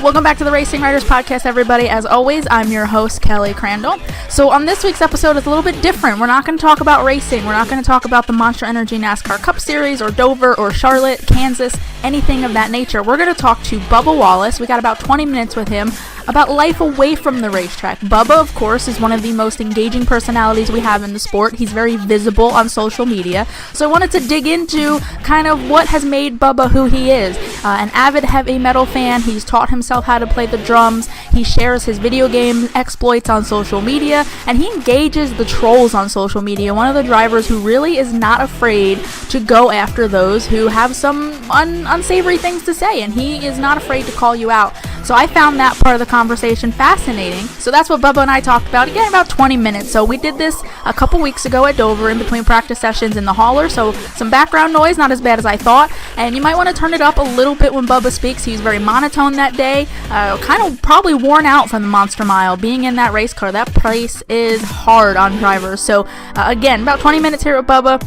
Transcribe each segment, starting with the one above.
Welcome back to the Racing Writers Podcast, everybody. As always, I'm your host, Kelly Crandall. So on this week's episode, it's a little bit different. We're not going to talk about racing. We're not going to talk about the Monster Energy NASCAR Cup Series or Dover or Charlotte, Kansas, anything of that nature. We're going to talk to Bubba Wallace. We got about 20 minutes with him about life away from the racetrack. Bubba, of course, is one of the most engaging personalities we have in the sport. He's very visible on social media. So I wanted to dig into kind of what has made Bubba who he is. An avid heavy metal fan. He's taught himself how to play the drums. He shares his video game exploits on social media, and he engages the trolls on social media. One of the drivers who really is not afraid to go after those who have some unsavory things to say, and he is not afraid to call you out. So I found that part of the conversation fascinating. So that's what Bubba and I talked about, again, about 20 minutes. So we did this a couple weeks ago at Dover in between practice sessions in the hauler. So some background noise, not as bad as I thought. And you might want to turn it up a little bit when Bubba speaks. He was very monotone that day, kind of probably worn out from the Monster Mile. Being in that race car, that place is hard on drivers. So again, about 20 minutes here with Bubba.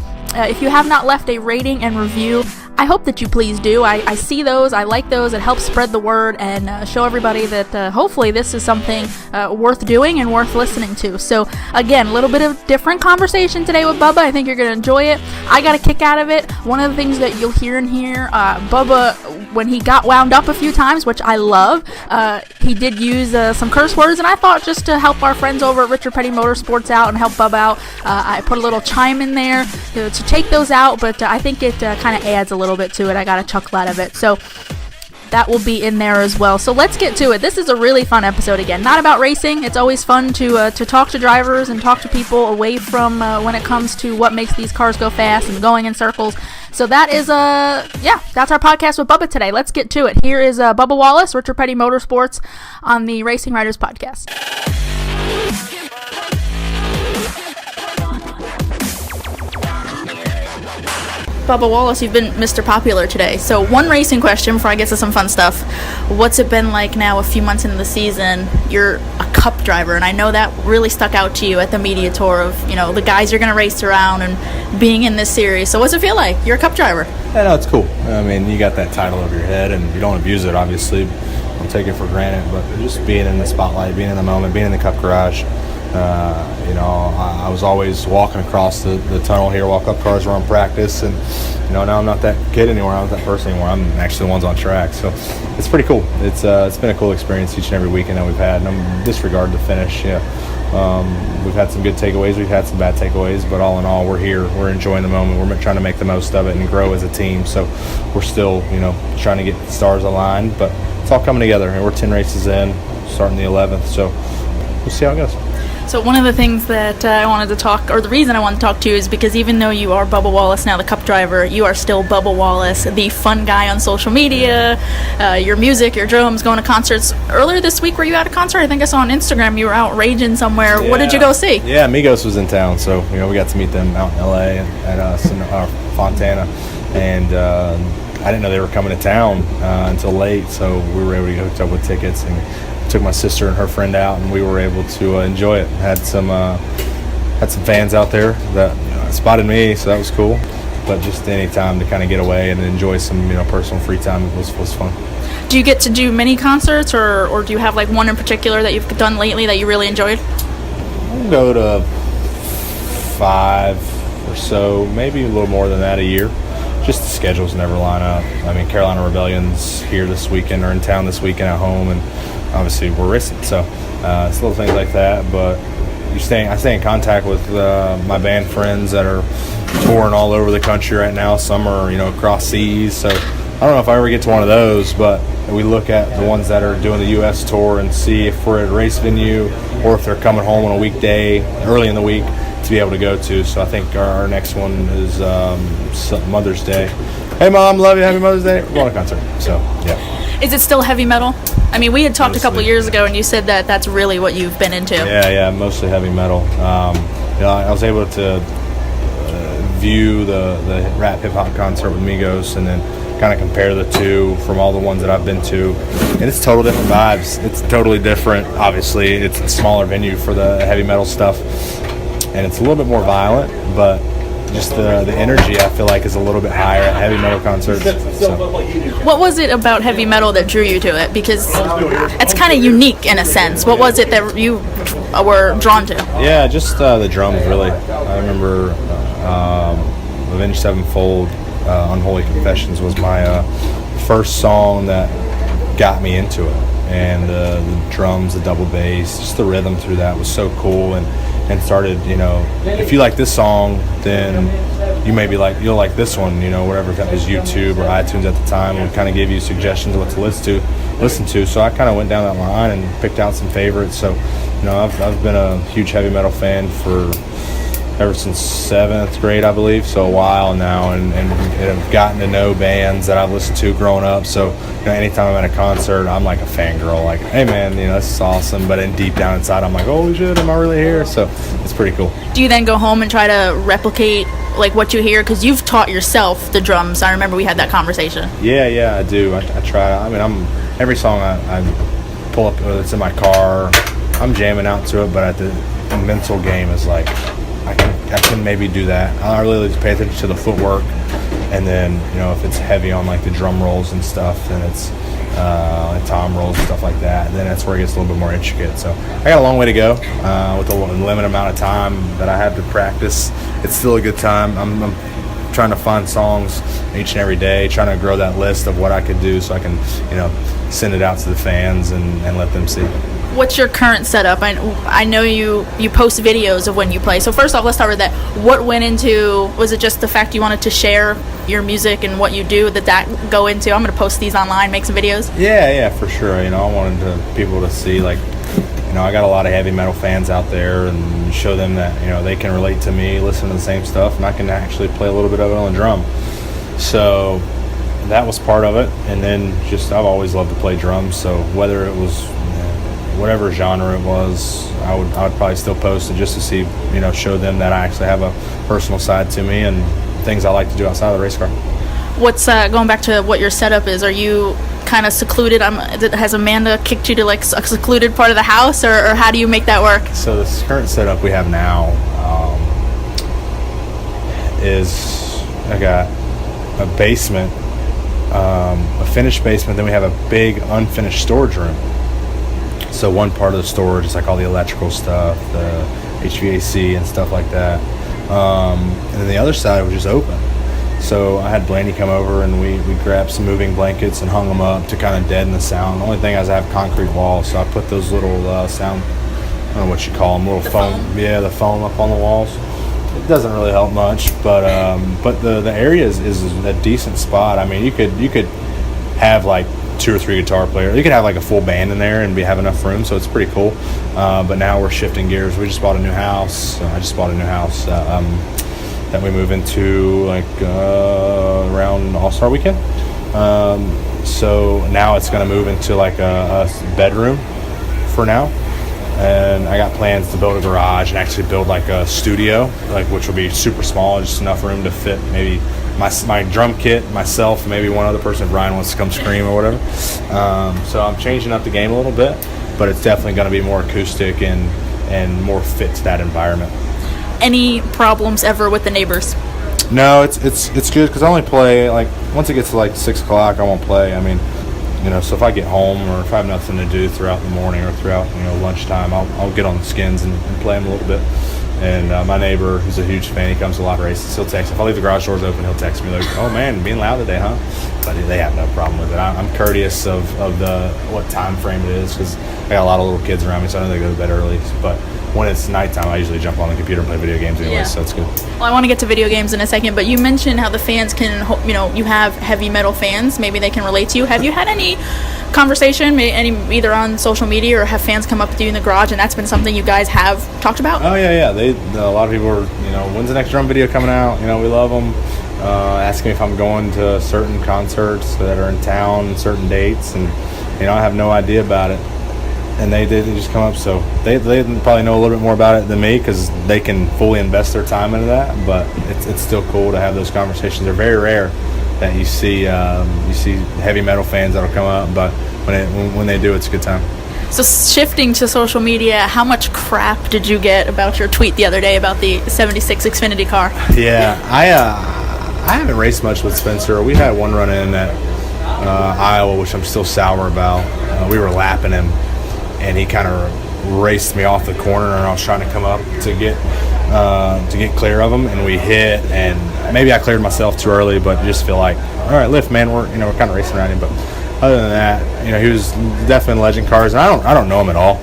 If you have not left a rating and review, I hope that you please do. I see those. I like those. It helps spread the word and show everybody that hopefully this is something worth doing and worth listening to. So again, a little bit of different conversation today with Bubba. I think you're going to enjoy it. I got a kick out of it. One of the things that you'll hear in here, Bubba, when he got wound up a few times, which I love, he did use some curse words, and I thought just to help our friends over at Richard Petty Motorsports out and help Bubba out, I put a little chime in there to take those out, but I think it kind of adds a little bit to it. I got a chuckle out of it. So that will be in there as well. So let's get to it. This is a really fun episode again. Not about racing. It's always fun to talk to drivers and talk to people away from when it comes to what makes these cars go fast and going in circles. So that is, that's our podcast with Bubba today. Let's get to it. Here is Bubba Wallace, Richard Petty Motorsports on the Racing Writers Podcast. Bubba Wallace, you've been Mr. Popular today. So one racing question before I get to some fun stuff. What's it been like now a few months into the season? You're a cup driver, and I know that really stuck out to you at the media tour of, the guys you're going to race around and being in this series. So what's it feel like? You're a cup driver. Yeah, no, it's cool. I mean, you got that title over your head, and you don't abuse it, obviously. Don't take it for granted, but just being in the spotlight, being in the moment, being in the cup garage. I was always walking across the tunnel here while cup cars were on practice, and now I'm not that kid anymore. I'm not that person anymore. I'm actually the ones on track, so it's pretty cool. It's been a cool experience each and every weekend that we've had. And disregard the finish, we've had some good takeaways, we've had some bad takeaways, but all in all, we're here. We're enjoying the moment. We're trying to make the most of it and grow as a team. So we're still, trying to get the stars aligned, but it's all coming together. And we're 10 races in, starting the 11th. So we'll see how it goes. So one of the things that I wanted to talk, or the reason I wanted to talk to you, is because even though you are Bubba Wallace now, the cup driver, you are still Bubba Wallace, the fun guy on social media, your music, your drums, going to concerts. Earlier this week, were you at a concert? I think I saw on Instagram you were out raging somewhere. Yeah. What did you go see? Yeah, Migos was in town, so we got to meet them out in L.A. at Fontana, and I didn't know they were coming to town until late, so we were able to get hooked up with tickets and took my sister and her friend out, and we were able to enjoy it. Had some fans out there that spotted me, so that was cool. But just any time to kind of get away and enjoy some personal free time was fun. Do you get to do many concerts, or do you have like one in particular that you've done lately that you really enjoyed? I'll go to 5 or so, maybe a little more than that a year. Just the schedules never line up. I mean, Carolina Rebellion's here this weekend, or in town this weekend at home, and obviously we're racing, so it's little things like that. But I stay in contact with my band friends that are touring all over the country right now. Some are across seas, so I don't know if I ever get to one of those, but we look at the ones that are doing the U.S. tour and see if we're at a race venue or if they're coming home on a weekday early in the week to be able to go to. So I think our next one is Mother's Day. Hey Mom, love you, happy Mother's Day. We're going to concert. So yeah. Is it still heavy metal? I mean, we had talked a couple years ago, and you said that that's really what you've been into. Yeah, mostly heavy metal. I was able to view the rap hip hop concert with Migos, and then kind of compare the two from all the ones that I've been to, and it's total different vibes. It's totally different. Obviously, it's a smaller venue for the heavy metal stuff, and it's a little bit more violent, but just the energy, I feel like, is a little bit higher at heavy metal concerts. So. What was it about heavy metal that drew you to it? Because it's kind of unique in a sense. What was it that you were drawn to? Yeah, just the drums, really. I remember Avenged Sevenfold, Unholy Confessions was my first song that got me into it. And the drums, the double bass, just the rhythm through that was so cool. And started, if you like this song, then you maybe you'll like this one, whatever, if that was YouTube or iTunes at the time, and kind of gave you suggestions of what to listen to. So I kind of went down that line and picked out some favorites. So, I've been a huge heavy metal fan ever since 7th grade, I believe, so a while now, and have gotten to know bands that I've listened to growing up. So, anytime I'm at a concert, I'm like a fangirl, like, hey man, this is awesome. But then deep down inside, I'm like, holy shit, am I really here? So it's pretty cool. Do you then go home and try to replicate what you hear? Because you've taught yourself the drums. I remember we had that conversation. Yeah, I do. I try. I mean, every song I pull up, whether it's in my car, I'm jamming out to it, but the mental game is like, I can maybe do that. I really pay attention to the footwork, and then if it's heavy on the drum rolls and stuff, then it's tom rolls and stuff like that. Then that's where it gets a little bit more intricate. So I got a long way to go with a limited amount of time that I have to practice. It's still a good time. I'm trying to find songs each and every day, trying to grow that list of what I could do so I can send it out to the fans and let them see. What's your current setup? I know you post videos of when you play. So first off, let's start with that. What went into, was it just the fact you wanted to share your music and what you do that go into, I'm going to post these online, make some videos? Yeah, for sure. I wanted people to see, I got a lot of heavy metal fans out there, and show them that, they can relate to me, listen to the same stuff, and I can actually play a little bit of it on the drum. So that was part of it. And then I've always loved to play drums. So whether it was whatever genre it was, I would probably still post it just to see, show them that I actually have a personal side to me and things I like to do outside of the race car. What's going back to what your setup is? Are you kind of secluded? Has Amanda kicked you to a secluded part of the house, or how do you make that work? So this current setup we have now is I got a basement, a finished basement, then we have a big unfinished storage room. So one part of the storage is all the electrical stuff, the HVAC and stuff like that. And then the other side was just open. So I had Blaney come over, and we grabbed some moving blankets and hung them up to kind of deaden the sound. The only thing is I have concrete walls, so I put those little sound, I don't know what you call them, little foam. Yeah, the foam up on the walls. It doesn't really help much, but the area is a decent spot. I mean, you could have 2 or 3 guitar players. You could have a full band in there and have enough room, so it's pretty cool. But now we're shifting gears. We just bought a new house. I just bought a new house that we move into around All-Star Weekend. So now it's going to move into a bedroom for now. And I got plans to build a garage and actually build a studio, which will be super small, just enough room to fit maybe my drum kit, myself, maybe one other person if Ryan wants to come scream or whatever. So I'm changing up the game a little bit, but it's definitely going to be more acoustic and more fit to that environment. Any problems ever with the neighbors? No, it's good because I only play once it gets to 6 o'clock, I won't play. I mean, so if I get home or if I have nothing to do throughout the morning or throughout lunchtime, I'll get on the skins and play them a little bit. And my neighbor, who's a huge fan, he comes to a lot of races. He'll text. If I leave the garage doors open, he'll text me "Oh man, being loud today, huh?" But they have no problem with it. I'm courteous of what time frame it is because I got a lot of little kids around me, so I know they go to bed early. But when it's nighttime, I usually jump on the computer and play video games anyway, so it's good. Well, I want to get to video games in a second, but you mentioned how the fans can, you have heavy metal fans. Maybe they can relate to you. Have you had any conversation, either on social media or have fans come up to you in the garage, and that's been something you guys have talked about? Oh, yeah. A lot of people are, when's the next drum video coming out? We love them. Asking me if I'm going to certain concerts that are in town, certain dates, and, I have no idea about it. And they just come up, so they probably know a little bit more about it than me because they can fully invest their time into that. But it's still cool to have those conversations. They're very rare that you see heavy metal fans that'll come up, but when they do, it's a good time. So shifting to social media, how much crap did you get about your tweet the other day about the 76 Xfinity car? Yeah, I haven't raced much with Spencer. We had one run in at Iowa, which I'm still sour about. We were lapping him, and he kind of raced me off the corner, and I was trying to come up to get clear of him, and we hit. And maybe I cleared myself too early, but you just feel like, all right, lift, man. We're kind of racing around him, but. Other than that, he was definitely in legend cars, and I don't know him at all,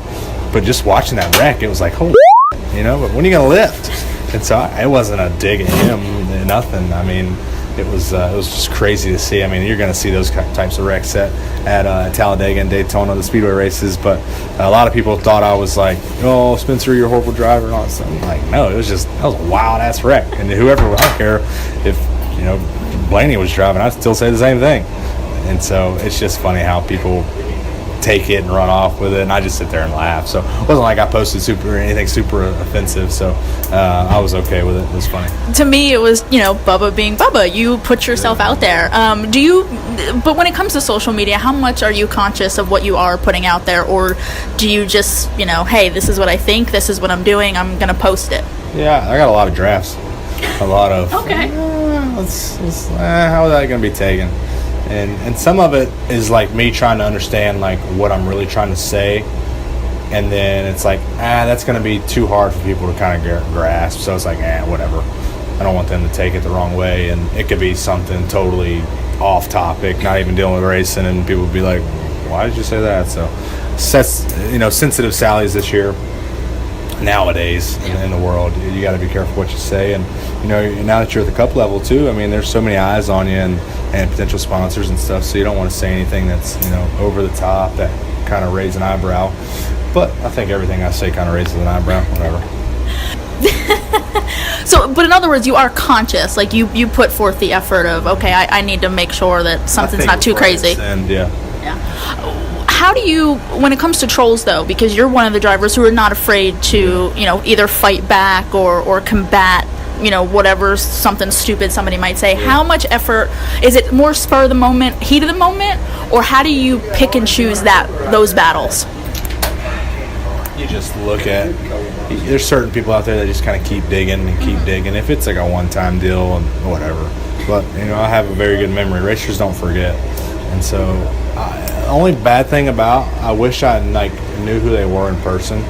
but just watching that wreck, it was like, holy, but when are you gonna lift? And so it wasn't a dig at him, nothing. I mean, it was just crazy to see. I mean, you're gonna see those types of wrecks at Talladega and Daytona, the speedway races, but a lot of people thought I was like, oh, Spencer, you're a horrible driver and all that stuff. I'm like, no, that was a wild ass wreck, and whoever, I don't care if Blaney was driving, I'd still say the same thing. And so it's just funny how people take it and run off with it, and I just sit there and laugh. So it wasn't like I posted anything super offensive, so I was okay with it. It was funny. To me, it was, Bubba being Bubba. You put yourself out there. But when it comes to social media, how much are you conscious of what you are putting out there, or do you just, hey, this is what I think, this is what I'm doing, I'm going to post it? Yeah, I got a lot of drafts. A lot of, okay. How is that going to be taken? And some of it is like me trying to understand like what I'm really trying to say, and then it's like that's going to be too hard for people to kind of grasp, so it's like whatever. I don't want them to take it the wrong way, and it could be something totally off topic, not even dealing with racing, and people would be like, why did you say that? So sensitive sallies this year nowadays in the world, you got to be careful what you say. And now that you're at the cup level too, I mean, there's so many eyes on you and potential sponsors and stuff, so you don't want to say anything that's over the top that kind of raises an eyebrow. But I think everything I say kind of raises an eyebrow, whatever. So, but in other words, you are conscious, like you put forth the effort of, okay, I need to make sure that something's not too crazy. Yeah. How do you, when it comes to trolls though, because you're one of the drivers who are not afraid to, either fight back or combat, whatever, something stupid somebody might say. How much effort, is it more spur of the moment, heat of the moment, or how do you pick and choose those battles? You just look at, there's certain people out there that just kind of keep digging and keep digging. If it's like a one-time deal and whatever. But, I have a very good memory. Racers don't forget. And so, the only bad thing about, I wish I knew who they were in person,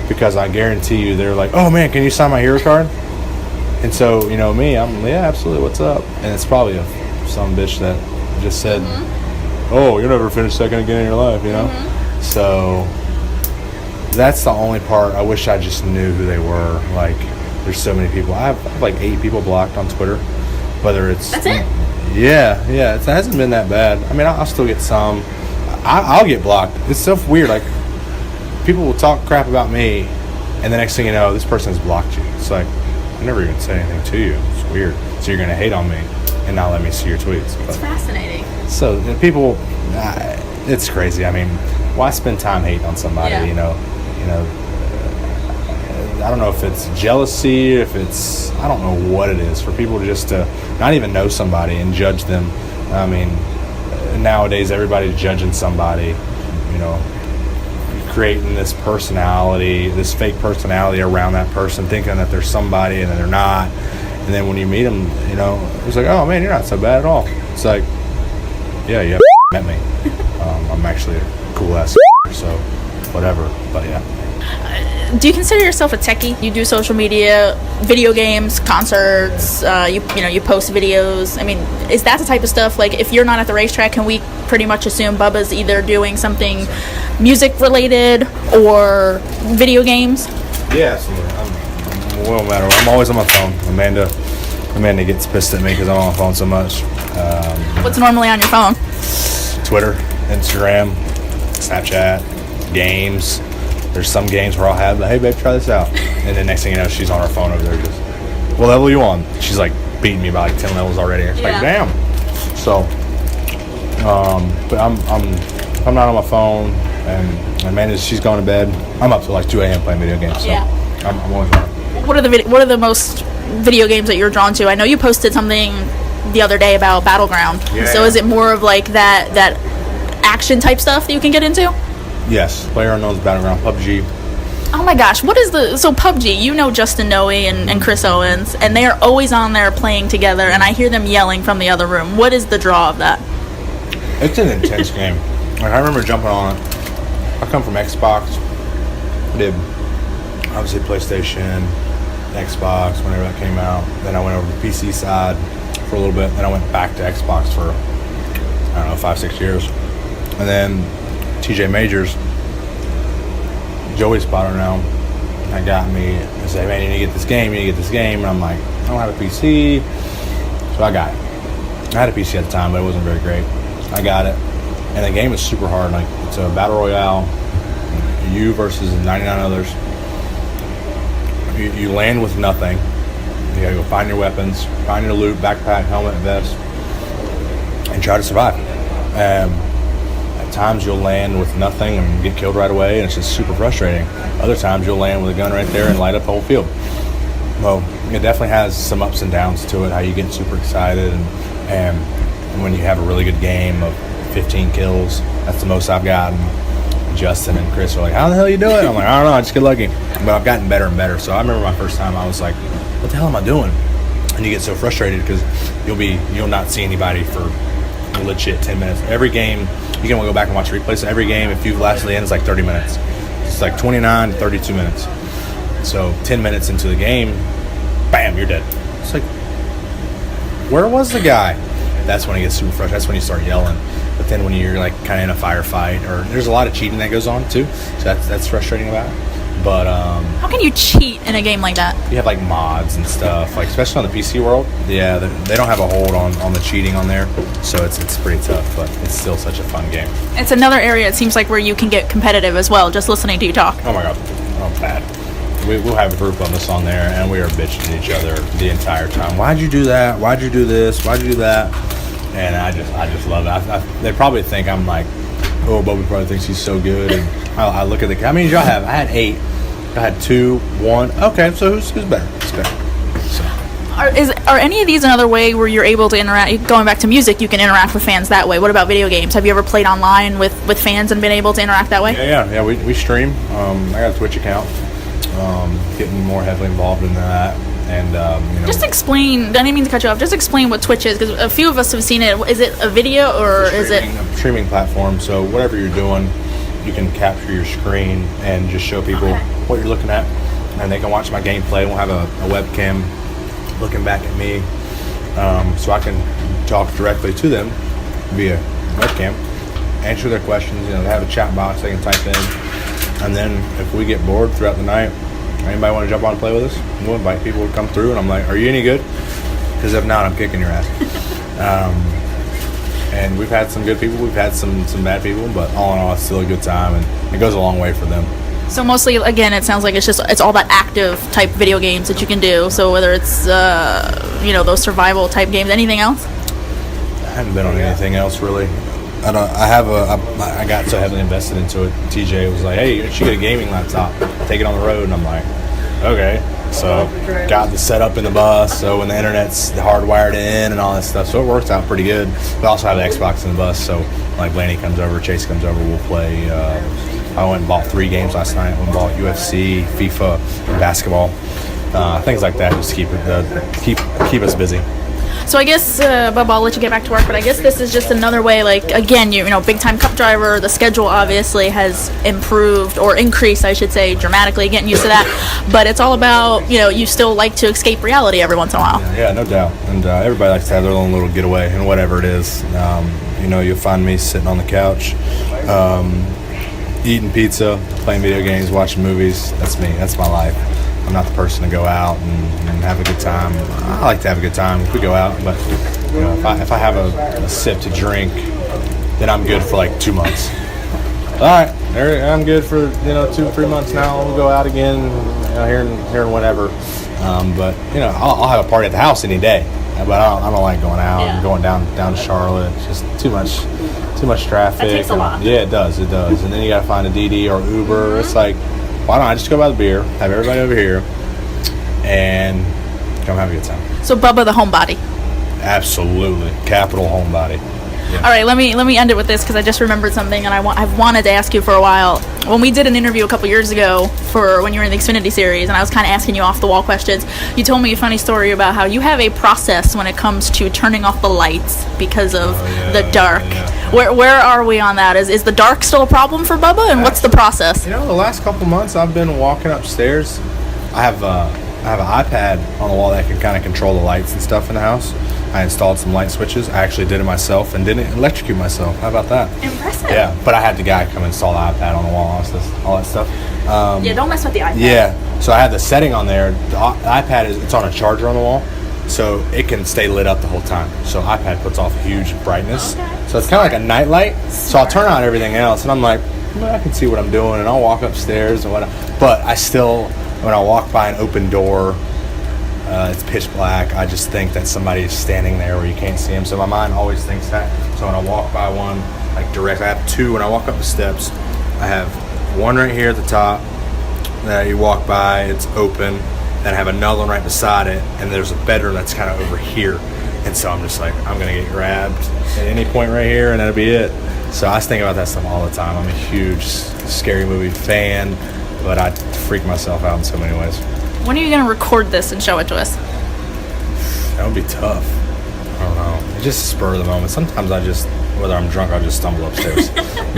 because I guarantee you they're like, oh man, can you sign my hero card? And so, me, I'm, yeah, absolutely, what's up? And it's probably some bitch that just said, oh, you'll never finish second again in your life, So that's the only part. I wish I just knew who they were. Like, there's so many people. I have like 8 people blocked on Twitter. Whether it's... That's it? Yeah, it hasn't been that bad. I mean, I'll still get some. I'll get blocked. It's so weird. Like, people will talk crap about me, and the next thing you know, this person has blocked you. It's like, I never even said anything to you. It's weird. So you're going to hate on me and not let me see your tweets. It's fascinating. So people, it's crazy. I mean, why spend time hating on somebody? I don't know if it's jealousy, if it's, I don't know what it is, for people just to not even know somebody and judge them. I mean, nowadays everybody's judging somebody, creating this personality, this fake personality around that person, thinking that they're somebody and then they're not. And then when you meet them, it's like, oh man, you're not so bad at all. It's like, yeah, you met me. I'm actually a cool ass, so whatever. But yeah. Do you consider yourself a techie? You do social media, video games, concerts, you post videos. I mean, is that the type of stuff, like, if you're not at the racetrack, can we pretty much assume Bubba's either doing something music related or video games? Yeah, absolutely. Well, no matter what. I'm always on my phone. Amanda gets pissed at me because I'm on my phone so much. What's normally on your phone? Twitter, Instagram, Snapchat, games. There's some games where I'll have, hey babe, try this out, and then next thing you know, she's on her phone over there just, what level are you on? She's like beating me by like 10 levels already. It's like, damn. So, but I'm not on my phone, and Amanda, she's going to bed. I'm up till like 2 a.m. playing video games. So I'm always on. What are the most video games that you're drawn to? I know you posted something the other day about Battleground. Yeah. So is it more of like that action type stuff that you can get into? Yes, PlayerUnknown's Battleground, PUBG. Oh my gosh, so PUBG, you know Justin Noe and Chris Owens, and they are always on there playing together, and I hear them yelling from the other room. What is the draw of that? It's an intense game. Like, I remember jumping on it. I come from Xbox. I did, obviously, PlayStation, Xbox, whenever that came out. Then I went over to the PC side for a little bit. Then I went back to Xbox for, 5-6 years. And then TJ Majors, Joey Spotter now, that got me and said, man, you need to get this game, And I'm like, I don't have a PC. So I got it. I had a PC at the time, but it wasn't very great. I got it. And the game is super hard. Like, it's a battle royale. You versus 99 others. You land with nothing. You gotta go find your weapons, find your loot, backpack, helmet, vest, and try to survive. At times you'll land with nothing and get killed right away, and it's just super frustrating. Other times you'll land with a gun right there and light up the whole field. Well, it definitely has some ups and downs to it, how you get super excited, and when you have a really good game of 15 kills, that's the most I've gotten. Justin and Chris are like, how the hell you do it? I'm like, I don't know, I just get lucky. But I've gotten better and better. So I remember my first time, I was like, what the hell am I doing? And you get so frustrated because you'll not see anybody for legit 10 minutes. Every game, you can go back and watch replays. Every game, if you've lasted the end, it's like 30 minutes. It's like 29 to 32 minutes. So 10 minutes into the game, bam, you're dead. It's like, where was the guy? That's when it gets super frustrating. That's when you start yelling. But then when you're like kind of in a firefight, or there's a lot of cheating that goes on too, so that's frustrating about it. But how can you cheat in a game like that? You have like mods and stuff, like especially on the PC world. Yeah, they don't have a hold on the cheating on there, so it's pretty tough. But it's still such a fun game. It's another area, it seems like, where you can get competitive as well. Just listening to you talk. Oh my god, bad. We'll have a group of us on there, and we are bitching at each other the entire time. Why'd you do that? Why'd you do this? Why'd you do that? And I just love it. They probably think I'm like, oh, Bubba probably thinks he's so good. And I look at how many did y'all have? I had 8. I had 2, 1. Okay, so who's better? It's better. So. Are any of these another way where you're able to interact? Going back to music, you can interact with fans that way. What about video games? Have you ever played online with fans and been able to interact that way? Yeah. We stream. I got a Twitch account. Getting more heavily involved in that. And just explain. I didn't mean to cut you off. Just explain what Twitch is, because a few of us have seen it. Is it a video or is it a streaming platform? So whatever you're doing, you can capture your screen and just show people what you're looking at, and they can watch my gameplay. We'll have a webcam looking back at me, so I can talk directly to them via webcam, answer their questions. They have a chat box they can type in, and then if we get bored throughout the night, anybody want to jump on and play with us? We'll invite people to come through, and I'm like, are you any good? Because if not, I'm kicking your ass. And we've had some good people, we've had some bad people, but all in all, it's still a good time, and it goes a long way for them. So mostly, again, it sounds like it's all that active type video games that you can do. So whether it's those survival type games, anything else? I haven't been on anything else really. I got so heavily invested into it. TJ was like, hey, you should get a gaming laptop, take it on the road, and I'm like, okay. So got the setup in the bus, so when the internet's hardwired in and all that stuff, so it works out pretty good. But I also have the Xbox in the bus, so like Blaney comes over, Chase comes over, we'll play. I went and bought 3 games last night. I bought UFC, FIFA, and basketball, things like that, just to keep us busy. So I guess, Bubba, I'll let you get back to work, but I guess this is just another way, like, again, big-time cup driver, the schedule obviously has improved, or increased, I should say, dramatically, getting used to that, but it's all about, you still like to escape reality every once in a while. Yeah, no doubt, and everybody likes to have their own little getaway, and whatever it is, you'll find me sitting on the couch, eating pizza, playing video games, watching movies. That's me, that's my life. I'm not the person to go out and have a good time. I like to have a good time if we go out, but if I have a sip to drink, then I'm good for like 2 months. All right, I'm good for 2-3 months now. We'll go out again here and whatever. But I'll have a party at the house any day. But I don't like going out and going down to Charlotte. It's just too much traffic. That takes a lot. Yeah, it does. And then you got to find a DD or Uber. Mm-hmm. It's like, why don't I just go buy the beer, have everybody over here, and come have a good time. So Bubba the homebody. Absolutely. Capital homebody. Yeah. All right, let me end it with this because I just remembered something, and I've wanted to ask you for a while. When we did an interview a couple years ago for when you were in the Xfinity series, and I was kind of asking you off the wall questions, you told me a funny story about how you have a process when it comes to turning off the lights because of the dark. Yeah. Where are we on that? Is the dark still a problem for Bubba, and what's the process? The last couple months I've been walking upstairs. I have an iPad on the wall that can kind of control the lights and stuff in the house. I installed some light switches. I actually did it myself and didn't electrocute myself. How about that? Impressive. Yeah, but I had the guy come install the iPad on the wall, all that stuff. Don't mess with the iPad. Yeah, so I had the setting on there. The iPad it's on a charger on the wall, so it can stay lit up the whole time. So iPad puts off huge brightness. Okay. So it's kind of like a night light. So I'll turn on everything else, and I'm like, well, I can see what I'm doing, and I'll walk upstairs and whatnot. But I still, when I walk by an open door, it's pitch black, I just think that somebody is standing there where you can't see them. So my mind always thinks that. So when I walk by one, like direct, I have two. When I walk up the steps, I have one right here at the top that you walk by, it's open. Then I have another one right beside it, and there's a bedroom that's kind of over here. And so I'm just like, I'm going to get grabbed at any point right here, and that'll be it. So I think about that stuff all the time. I'm a huge scary movie fan, but I freak myself out in so many ways. When are you going to record this and show it to us? That would be tough. I don't know. It's just a spur of the moment. Sometimes whether I'm drunk, I'll just stumble upstairs.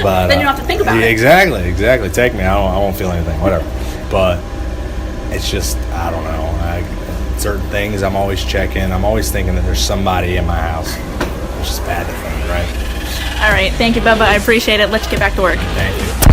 But then you don't have to think about it. Exactly. Take me. I won't feel anything. Whatever. But it's just, I don't know. Certain things I'm always checking. I'm always thinking that there's somebody in my house. It's just bad to think, right? All right. Thank you, Bubba. I appreciate it. Let's get back to work. Thank you.